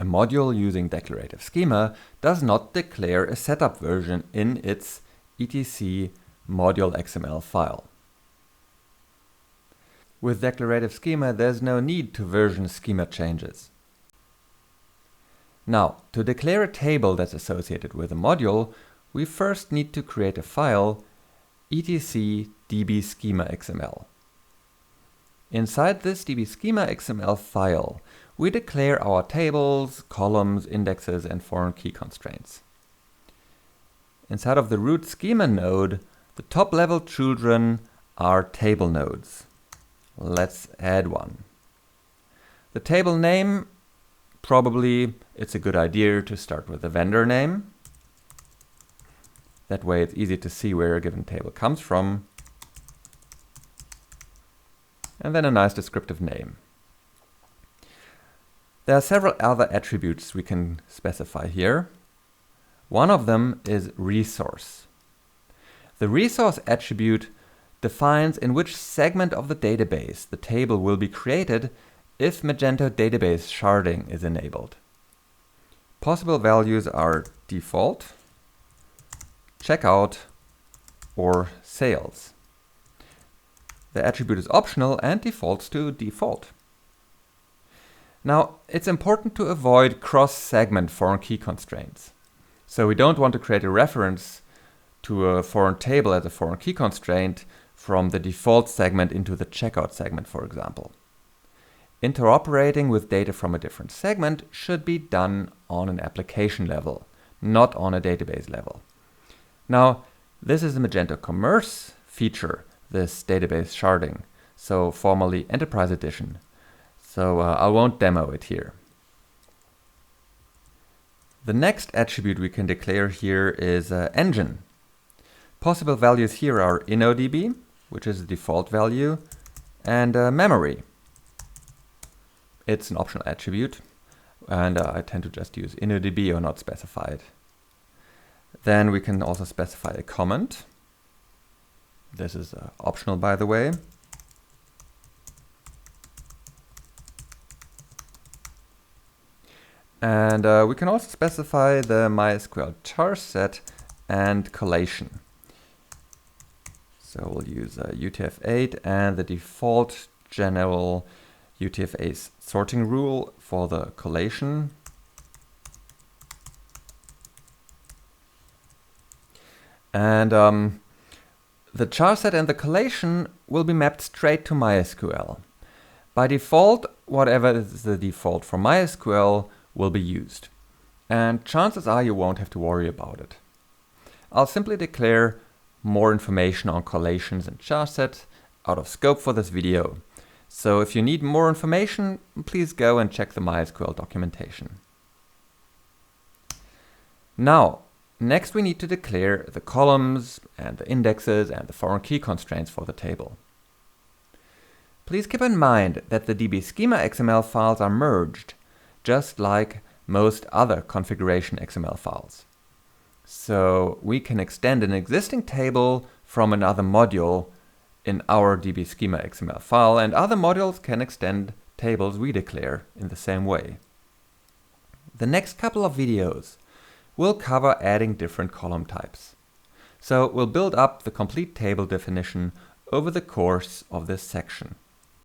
module using declarative schema does not declare a setup version in its etc module XML file. With declarative schema, there's no need to version schema changes. Now, to declare a table that's associated with a module, we first need to create a file etc dbschema.xml. Inside this dbschema.xml file, we declare our tables, columns, indexes, and foreign key constraints. Inside of the root schema node, the top-level children are table nodes. Let's add one. The table name, probably it's a good idea to start with the vendor name. That way it's easy to see where a given table comes from. And then a nice descriptive name. There are several other attributes we can specify here. One of them is resource. The resource attribute defines in which segment of the database the table will be created if Magento database sharding is enabled. Possible values are default, checkout, or sales. The attribute is optional and defaults to default. Now, it's important to avoid cross-segment foreign key constraints. So we don't want to create a reference to a foreign table as a foreign key constraint from the default segment into the checkout segment, for example. Interoperating with data from a different segment should be done on an application level, not on a database level. Now, this is a Magento Commerce feature, this database sharding, so formerly Enterprise Edition. So I won't demo it here. The next attribute we can declare here is engine. Possible values here are InnoDB, which is the default value, and memory. It's an optional attribute, and I tend to just use InnoDB or not specify it. Then we can also specify a comment. This is optional, by the way. And we can also specify the MySQL char set and collation. So we'll use UTF-8 and the default general UTF-8 sorting rule for the collation. And the char set and the collation will be mapped straight to MySQL. By default, whatever is the default for MySQL will be used. And chances are you won't have to worry about it. I'll simply declare more information on collations and char set out of scope for this video. So if you need more information, please go and check the MySQL documentation. Now, next we need to declare the columns and the indexes and the foreign key constraints for the table. Please keep in mind that the dbschema.xml files are merged, just like most other configuration XML files. So we can extend an existing table from another module in our dbschema.xml file, and other modules can extend tables we declare in the same way. The next couple of videos will cover adding different column types. So we'll build up the complete table definition over the course of this section.